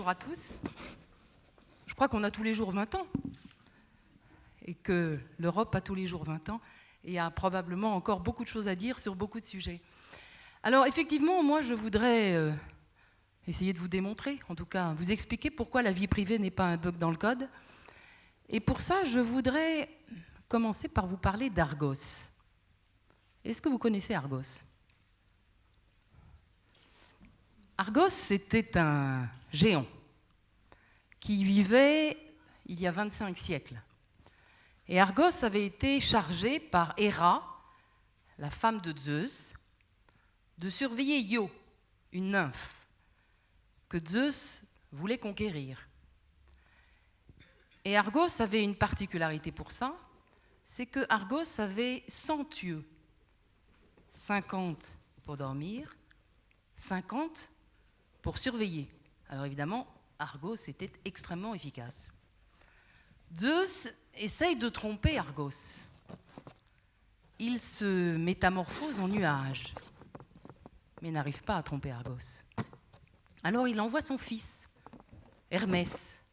bonjour à tous. Je crois qu'on a tous les jours 20 ans et que l'Europe a tous les jours 20 ans et a probablement encore beaucoup de choses à dire sur beaucoup de sujets. Alors effectivement, moi je voudrais essayer de vous démontrer, en tout cas vous expliquer pourquoi la vie privée n'est pas un bug dans le code. Et pour ça, je voudrais commencer par vous parler d'Argos. Est-ce que vous connaissez Argos ? Argos, c'était un géant qui vivait il y a 25 siècles. Et Argos avait été chargé par Héra, la femme de Zeus, de surveiller Io, une nymphe, que Zeus voulait conquérir. Et Argos avait une particularité pour ça, c'est que Argos avait 100 yeux, 50 pour dormir, 50 pour surveiller. Alors évidemment, Argos était extrêmement efficace. Zeus essaye de tromper Argos. Il se métamorphose en nuage, mais n'arrive pas à tromper Argos. Alors il envoie son fils, Hermès,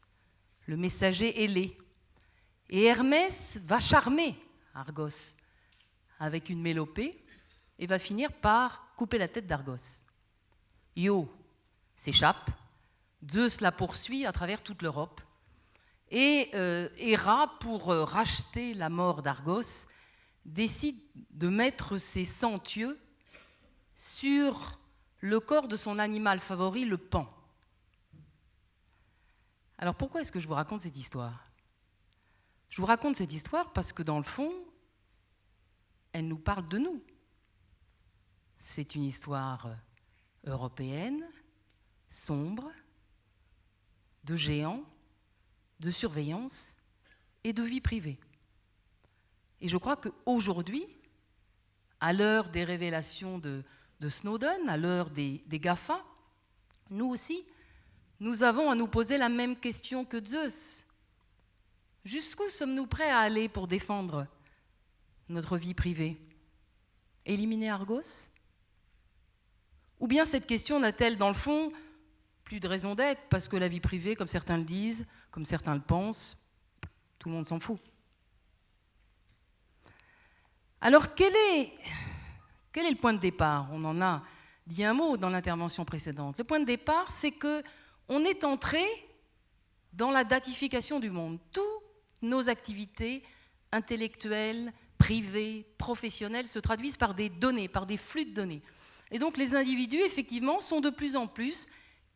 le messager ailé. Et Hermès va charmer Argos avec une mélopée et va finir par couper la tête d'Argos. Io s'échappe, Zeus la poursuit à travers toute l'Europe. Et Héra, pour racheter la mort d'Argos, décide de mettre ses 100 yeux sur le corps de son animal favori, le paon. Alors pourquoi est-ce que je vous raconte cette histoire ? Je vous raconte cette histoire parce que dans le fond, elle nous parle de nous. C'est une histoire européenne, sombre, de géants, de surveillance et de vie privée. Et je crois qu'aujourd'hui, à l'heure des révélations de Snowden, à l'heure des GAFA, nous aussi, nous avons à nous poser la même question que Zeus. Jusqu'où sommes-nous prêts à aller pour défendre notre vie privée ? Éliminer Argos ? Ou bien cette question n'a-t-elle, dans le fond, plus de raison d'être, parce que la vie privée, comme certains le disent, comme certains le pensent, tout le monde s'en fout. Alors, quel est le point de départ ? On en a dit un mot dans l'intervention précédente. Le point de départ, c'est qu'on est entré dans la datification du monde. Toutes nos activités intellectuelles, privées, professionnelles se traduisent par des données, par des flux de données. Et donc les individus, effectivement, sont de plus en plus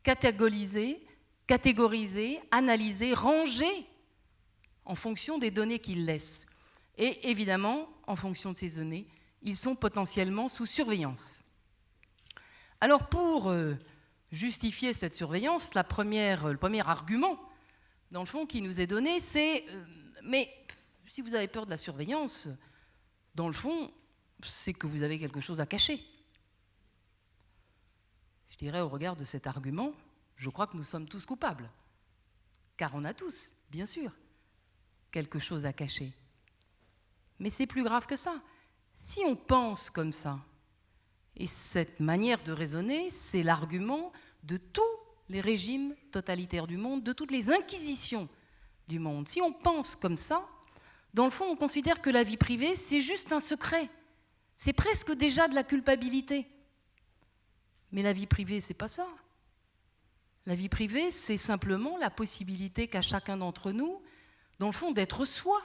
catégorisés, analysés, rangés en fonction des données qu'ils laissent. Et évidemment, en fonction de ces données, ils sont potentiellement sous surveillance. Alors pour justifier cette surveillance, le premier argument, dans le fond, qui nous est donné, c'est mais si vous avez peur de la surveillance, dans le fond, c'est que vous avez quelque chose à cacher. Je dirais, au regard de cet argument, je crois que nous sommes tous coupables. Car on a tous, bien sûr, quelque chose à cacher. Mais c'est plus grave que ça. Si on pense comme ça, et cette manière de raisonner, c'est l'argument de tous les régimes totalitaires du monde, de toutes les inquisitions du monde. Si on pense comme ça, dans le fond, on considère que la vie privée, c'est juste un secret. C'est presque déjà de la culpabilité. Mais la vie privée, c'est pas ça. La vie privée, c'est simplement la possibilité qu'a chacun d'entre nous, dans le fond, d'être soi,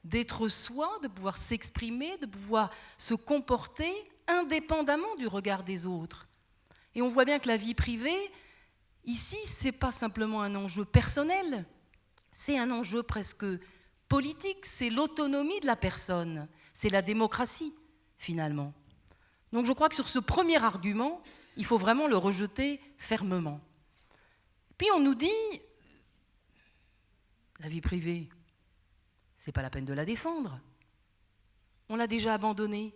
de pouvoir s'exprimer, de pouvoir se comporter indépendamment du regard des autres. Et on voit bien que la vie privée, ici, c'est pas simplement un enjeu personnel, c'est un enjeu presque politique, c'est l'autonomie de la personne, c'est la démocratie, finalement. Donc je crois que sur ce premier argument, il faut vraiment le rejeter fermement. Puis on nous dit, la vie privée, c'est pas la peine de la défendre. On l'a déjà abandonnée.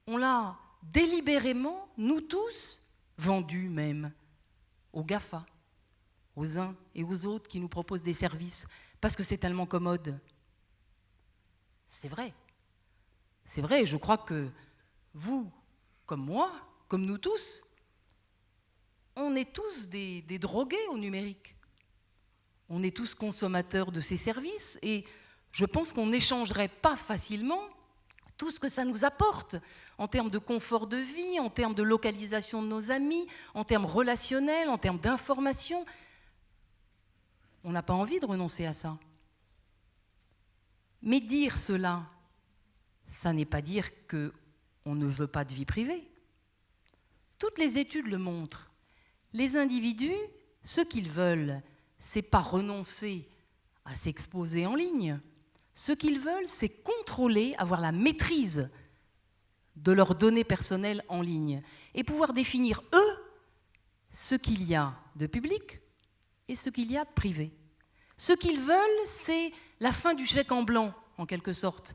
On l'a délibérément, nous tous, vendue même aux GAFA, aux uns et aux autres qui nous proposent des services, parce que c'est tellement commode. C'est vrai. C'est vrai, je crois que vous, comme moi, comme nous tous, on est tous des drogués au numérique. On est tous consommateurs de ces services et je pense qu'on n'échangerait pas facilement tout ce que ça nous apporte en termes de confort de vie, en termes de localisation de nos amis, en termes relationnels, en termes d'information. On n'a pas envie de renoncer à ça. Mais dire cela, ça n'est pas dire qu'on ne veut pas de vie privée. Toutes les études le montrent. Les individus, ce qu'ils veulent, c'est pas renoncer à s'exposer en ligne. Ce qu'ils veulent, c'est contrôler, avoir la maîtrise de leurs données personnelles en ligne et pouvoir définir, eux, ce qu'il y a de public et ce qu'il y a de privé. Ce qu'ils veulent, c'est la fin du chèque en blanc, en quelque sorte,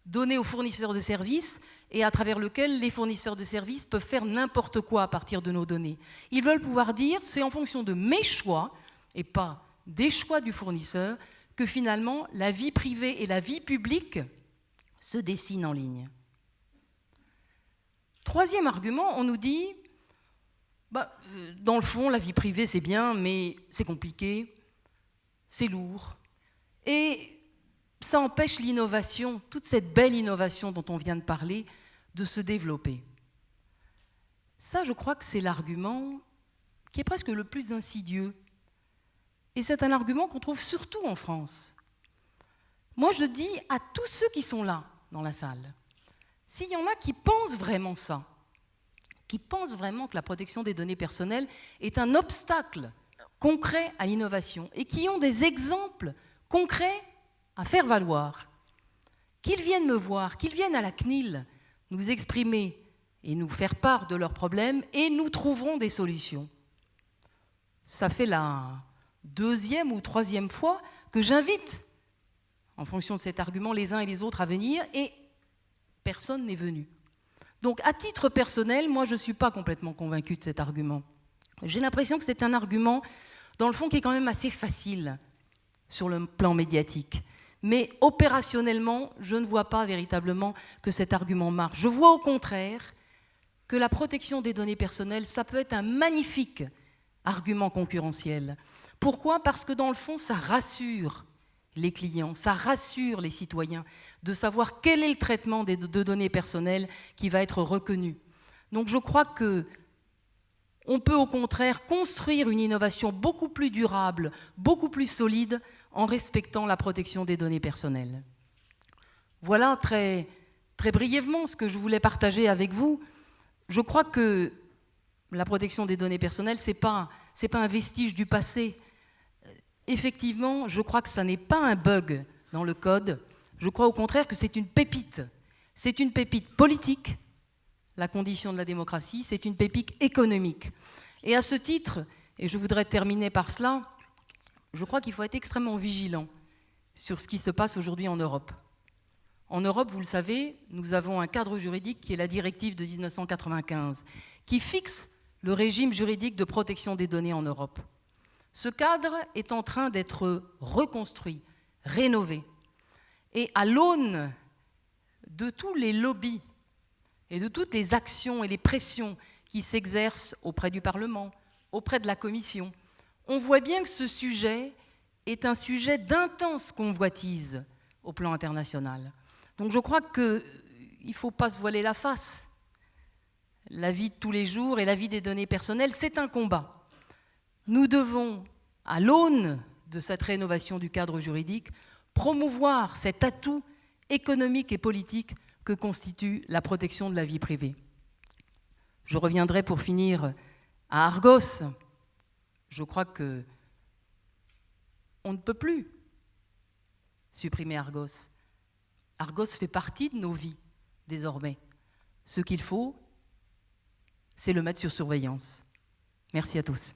donné aux fournisseurs de services et à travers lequel les fournisseurs de services peuvent faire n'importe quoi à partir de nos données. Ils veulent pouvoir dire, c'est en fonction de mes choix et pas des choix du fournisseur que finalement la vie privée et la vie publique se dessinent en ligne. Troisième argument, on nous dit, dans le fond, la vie privée c'est bien, mais c'est compliqué, c'est lourd, et ça empêche l'innovation, toute cette belle innovation dont on vient de parler, de se développer. Ça, je crois que c'est l'argument qui est presque le plus insidieux. Et c'est un argument qu'on trouve surtout en France. Moi, je dis à tous ceux qui sont là, dans la salle, s'il y en a qui pensent vraiment ça, qui pensent vraiment que la protection des données personnelles est un obstacle concret à l'innovation et qui ont des exemples concrets à faire valoir, qu'ils viennent me voir, qu'ils viennent à la CNIL nous exprimer et nous faire part de leurs problèmes et nous trouverons des solutions. Ça fait la deuxième ou troisième fois que j'invite, en fonction de cet argument, les uns et les autres à venir et personne n'est venu. Donc, à titre personnel, moi, je ne suis pas complètement convaincue de cet argument. J'ai l'impression que c'est un argument, dans le fond, qui est quand même assez facile sur le plan médiatique. Mais opérationnellement, je ne vois pas véritablement que cet argument marche. Je vois au contraire que la protection des données personnelles, ça peut être un magnifique argument concurrentiel. Pourquoi ? Parce que dans le fond, ça rassure les clients, ça rassure les citoyens de savoir quel est le traitement de données personnelles qui va être reconnu. Donc je crois qu'on peut au contraire construire une innovation beaucoup plus durable, beaucoup plus solide en respectant la protection des données personnelles. Voilà très, très brièvement ce que je voulais partager avec vous. Je crois que la protection des données personnelles, ce n'est pas un vestige du passé. Effectivement, je crois que ça n'est pas un bug dans le code. Je crois au contraire que c'est une pépite. C'est une pépite politique, la condition de la démocratie, c'est une pépite économique. Et à ce titre, et je voudrais terminer par cela, je crois qu'il faut être extrêmement vigilant sur ce qui se passe aujourd'hui en Europe. En Europe, vous le savez, nous avons un cadre juridique qui est la directive de 1995, qui fixe le régime juridique de protection des données en Europe. Ce cadre est en train d'être reconstruit, rénové. Et à l'aune de tous les lobbies et de toutes les actions et les pressions qui s'exercent auprès du Parlement, auprès de la Commission, on voit bien que ce sujet est un sujet d'intense convoitise au plan international. Donc je crois qu'il ne faut pas se voiler la face. La vie de tous les jours et la vie des données personnelles, c'est un combat. Nous devons, à l'aune de cette rénovation du cadre juridique, promouvoir cet atout économique et politique que constitue la protection de la vie privée. Je reviendrai pour finir à Argos. Je crois qu'on ne peut plus supprimer Argos. Argos fait partie de nos vies, désormais. Ce qu'il faut, c'est le mettre sur surveillance. Merci à tous.